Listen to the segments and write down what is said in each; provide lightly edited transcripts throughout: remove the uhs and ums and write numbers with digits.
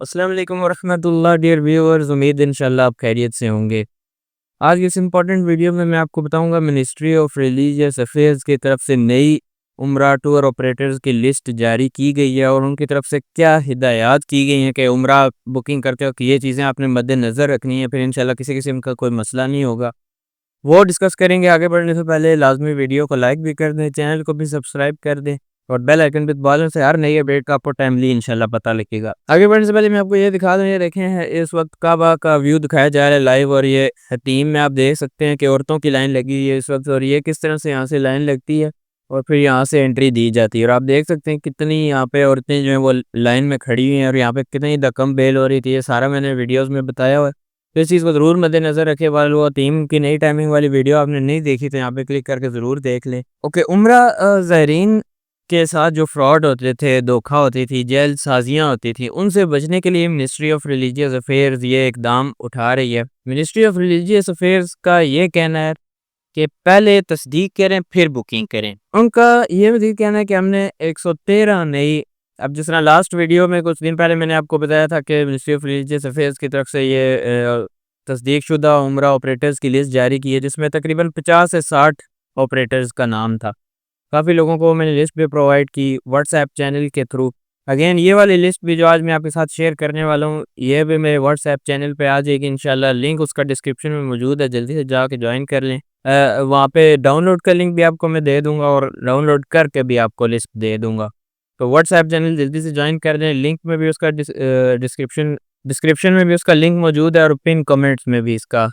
अस्सलाम वालेकुम वरहमतुल्लाह dear viewers, उम्मीद है इंशाल्लाह आप खैरियत से होंगे। आज की इस इम्पोर्टेंट वीडियो में मैं आपको बताऊंगा मिनिस्ट्री ऑफ रिलीजियस अफेयर्स की तरफ से नई उम्रा टूर ऑपरेटर्स की लिस्ट जारी की गई है और उनकी तरफ से क्या हिदायत की गई हैं कि उम्रा बुकिंग करते वक्त ये चीज़ें आपने मद्देनज़र रखनी है, फिर इंशाल्लाह किसी किस्म का कोई मसला नहीं होगा। वो डिस्कस करेंगे। आगे बढ़ने से पहले लाजमी वीडियो को लाइक भी कर दें, चैनल को भी सब्सक्राइब कर दें और बेल आइकन पे दबा लें से हर नई अपडेट का आपको टाइमली इंशाल्लाह पता लगेगा। आगे बढ़ने से पहले मैं आपको ये दिखा दूं, ये देखें हैं इस वक्त काबा का व्यू दिखाया जा रहा है लाइव और ये हतीम में आप देख सकते हैं कि औरतों की लाइन लगी हुई है इस वक्त और ये किस तरह से यहाँ से लाइन लगती है और फिर यहाँ से एंट्री दी जाती है। और आप देख सकते हैं कितनी यहाँ पे औरतें जो हैं वो लाइन में खड़ी हुई हैं और यहाँ पे कितनी धक्कम बेल हो रही थी। ये सारा मैंने वीडियोज़ में बताया हुआ है, तो इस चीज़ को ज़रूर मद्देनज़र रखें। वाल वो टीम की नई टाइमिंग वाली वीडियो आपने नहीं देखी तो यहाँ पे क्लिक करके ज़रूर देख लें। ओके, उम्रा ज़ायरीन के साथ जो फ्रॉड होते थे, धोखा होती थी, जल्दसाजियाँ होती थी, उनसे बचने के लिए मिनिस्ट्री ऑफ रिलीजियस अफेयर्स ये इकदाम उठा रही है। मिनिस्ट्री ऑफ रिलीजियस अफेयर्स का ये कहना है कि पहले तस्दीक करें फिर बुकिंग करें। उनका ये मज़ीद कहना है कि हमने 113 नई, अब जिस तरह लास्ट वीडियो में कुछ दिन पहले मैंने आपको बताया था कि मिनिस्ट्री ऑफ रिलीजियस अफेयर्स की तरफ से ये तस्दीक शुदा उम्रा ऑपरेटर्स की लिस्ट जारी की है जिसमें तकरीबन 50 से 60 ऑपरेटर्स का नाम था। काफ़ी लोगों को मैंने लिस्ट भी प्रोवाइड की व्हाट्सएप चैनल के थ्रू। अगेन ये वाली लिस्ट भी जो आज मैं आपके साथ शेयर करने वाला हूँ ये भी मेरे व्हाट्सएप चैनल पे आ जाएगी इंशाल्लाह। लिंक उसका डिस्क्रिप्शन में मौजूद है, जल्दी से जाके ज्वाइन कर लें। वहाँ पे डाउनलोड का लिंक भी आपको मैं दे दूँगा और डाउनलोड करके भी आपको लिस्ट दे दूँगा। तो व्हाट्सएप चैनल जल्दी से ज्वाइन कर लें। लिंक में भी उसका डिस्क्रिप्शन में भी उसका लिंक मौजूद है और पिन कमेंट्स में भी इसका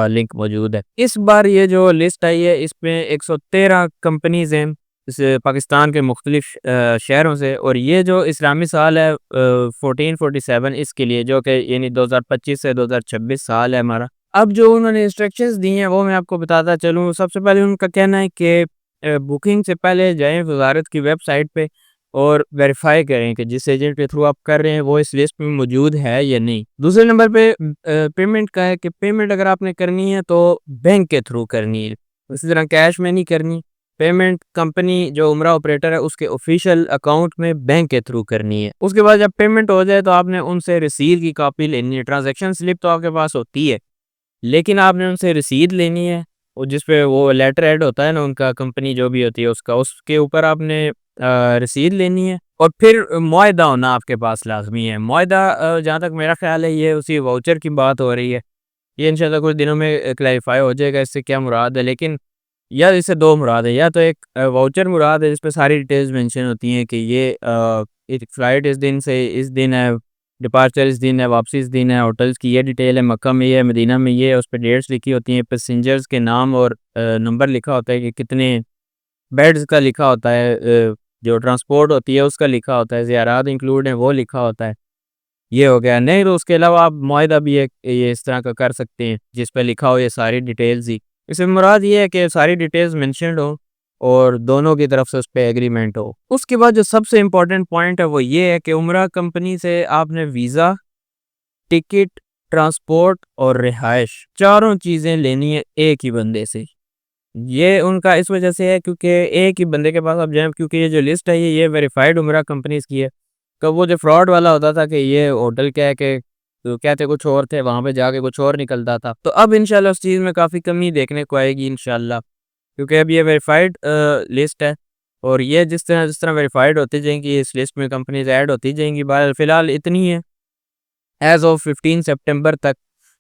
लिंक मौजूद है। इस बार ये जो लिस्ट आई है इसमें 113 कंपनीज़ हैं इस पाकिस्तान के मुख्तलिफ शहरों से और ये जो इस्लामी साल है 1447 इसके लिए जो कि यानी 2025 से 2026 साल है हमारा। अब जो उन्होंने इंस्ट्रक्शंस दी हैं वो मैं आपको बताता चलूँ। सबसे पहले उनका कहना है कि बुकिंग से पहले जाएँ वज़ारत की वेबसाइट पे और वेरीफाई करें कि जिस एजेंट के थ्रू आप कर रहे हैं वो इस लिस्ट में मौजूद है या नहीं। दूसरे नंबर पे पेमेंट का है कि पेमेंट अगर आपने करनी है तो बैंक के थ्रू करनी है, इसी तरह कैश में नहीं करनी। पेमेंट कंपनी जो उम्रा ऑपरेटर है उसके ऑफिशियल अकाउंट में बैंक के थ्रू करनी है। उसके बाद जब पेमेंट हो जाए तो आपने उनसे रसीद की कॉपी लेनी है। ट्रांजैक्शन स्लिप तो आपके पास होती है लेकिन आपने उनसे रसीद लेनी है और जिस पे वो लेटर ऐड होता है ना उनका, कंपनी जो भी होती है उसका, उसके ऊपर आपने रसीद लेनी है और फिर मुआहदा होना आपके पास लाजमी है। मुआहदा जहाँ तक मेरा ख्याल है ये उसी वाउचर की बात हो रही है। ये इंशाल्लाह कुछ दिनों में क्लैरिफाई हो जाएगा इससे क्या मुराद है। लेकिन या इससे दो मुराद है, या तो एक वाउचर मुराद है जिसपे सारी डिटेल्स मेंशन होती हैं कि ये एक फ़्लाइट इस दिन से इस दिन है, डिपार्चर इस दिन है, वापसी इस दिन है, होटल्स की ये डिटेल है, मक्का में ये है, मदीना में ये है, उस पे डेट्स लिखी होती हैं, पैसेंजर्स के नाम और नंबर लिखा होता है कि कितने बेड्स का लिखा होता है, जो ट्रांसपोर्ट होती है उसका लिखा होता है, ज़ियारात इंक्लूड हैं वो लिखा होता है। ये हो गया। नहीं तो उसके अलावा आप मुआहदा भी एक ये इस तरह का कर सकते हैं जिस पे लिखा हो ये सारी डिटेल्स ही। इससे मुराद ये है कि सारी डिटेल्स मेंशन्ड हो और दोनों की तरफ से उस पे एग्रीमेंट हो। उसके बाद जो सबसे इम्पोर्टेंट पॉइंट है वो ये है कि उम्रा कंपनी से आपने वीज़ा, टिकट, ट्रांसपोर्ट और रिहाइश चारों चीज़ें लेनी है एक ही बंदे से। ये उनका इस वजह से है क्योंकि एक ही बंदे के पास आप जाएँ, क्योंकि ये जो लिस्ट है ये वेरीफाइड उम्रा कंपनीज़ की है। तो वो जो फ्रॉड वाला होता था कि ये होटल कह के तो कहते कुछ और थे, वहाँ पे जाके कुछ और निकलता था। तो अब इंशाल्लाह उस चीज़ में काफ़ी कमी देखने को आएगी इंशाल्लाह, क्योंकि अब ये वेरीफाइड लिस्ट है और ये जिस तरह वेरीफाइड होती जाएंगी इस लिस्ट में कंपनीज ऐड होती जाएंगी। बहरहाल फ़िलहाल इतनी है। एज़ ऑफ 15 सितंबर तक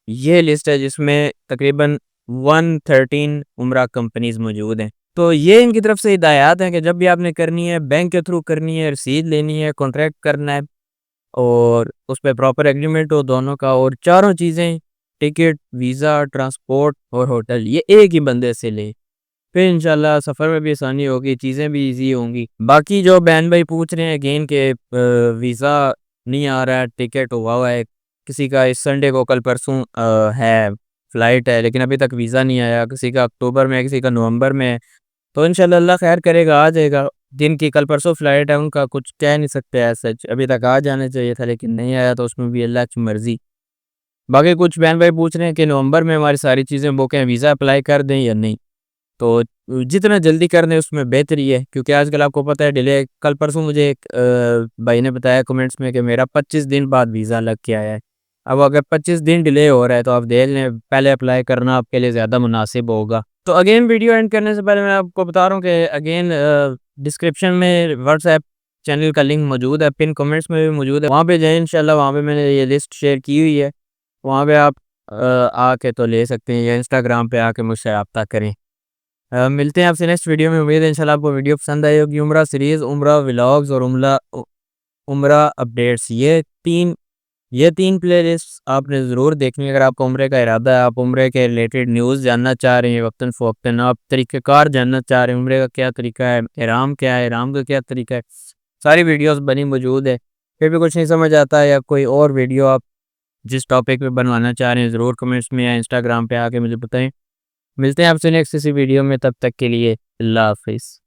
ये लिस्ट है जिसमें तकरीबन 113 उम्रा कंपनीज मौजूद हैं। तो ये इनकी तरफ से हिदायत है कि जब भी आपने करनी है बैंक के थ्रू करनी है, रसीद लेनी है, कॉन्ट्रैक्ट करना है और उस पे प्रॉपर एग्रीमेंट हो दोनों का और चारों चीज़ें टिकट, वीज़ा, ट्रांसपोर्ट और होटल ये एक ही बंदे से ले, फिर इंशाल्लाह सफ़र में भी आसानी होगी, चीज़ें भी ईज़ी होंगी। बाकी जो बहन भाई पूछ रहे हैं अगेन के वीज़ा नहीं आ रहा है, टिकट हुआ हुआ है, किसी का इस संडे को कल परसों है फ़्लाइट है लेकिन अभी तक वीज़ा नहीं आया, किसी का अक्टूबर में है, किसी का नवंबर में है। तो इंशाल्लाह अल्लाह खैर करेगा आ जाएगा। जिनकी कल परसों फ़्लाइट है उनका कुछ कह नहीं सकते एज़ सच, अभी तक आ जाना चाहिए था लेकिन नहीं आया तो उसमें भी अल्लाह की मर्ज़ी। बाकी कुछ बहन भाई पूछ रहे हैं कि नवंबर में हमारी सारी चीज़ें बुक हैं, वीज़ा अप्लाई कर दें या नहीं। तो जितना जल्दी कर दें उसमें बेहतरी है, क्योंकि आजकल आपको पता है डिले। कल परसों मुझे एक भाई ने बताया कमेंट्स में कि मेरा 25 दिन बाद वीज़ा लग के आया है। अब अगर 25 दिन डिले हो रहा है तो आप देख लें, पहले अप्लाई करना आपके लिए ज़्यादा मुनासिब होगा। तो अगेन वीडियो एंड करने से पहले मैं आपको बता रहा हूँ कि अगेन डिस्क्रिप्शन में व्हाट्सएप चैनल का लिंक मौजूद है, पिन कमेंट्स में भी मौजूद है, वहाँ पे जाएँ इंशाल्लाह। वहाँ पे मैंने ये लिस्ट शेयर की हुई है, वहाँ पे आप आके तो ले सकते हैं, या इंस्टाग्राम पे आके मुझसे रब्ता करें। मिलते हैं आपसे नेक्स्ट वीडियो में। उम्मीद है इंशाल्लाह आपको वीडियो पसंद आई होगी। उम्रा सीरीज़, उम्रा व्लॉग्स और उम्रा अपडेट्स, ये तीन प्लेलिस्ट आपने ज़रूर देखनी है अगर आपको उम्रे का इरादा है, आप उम्रे के रिलेटेड न्यूज़ जानना चाह रहे हैं वक्तन फ़वक्तन, आप तरीक़ेकार जानना चाह रहे हैं, उम्रे का क्या तरीका है, ihram क्या है, ihram का क्या तरीका है, सारी वीडियोस बनी मौजूद है। फिर भी कुछ नहीं समझ आता है या कोई और वीडियो आप जिस टॉपिक पे बनवाना चाह रहे हैं, ज़रूर कमेंट्स में या इंस्टाग्राम पे आके मुझे बताएँ। मिलते हैं आपसे नेक्स्ट किसी वीडियो में, तब तक के लिए अल्लाह हाफ़िज़।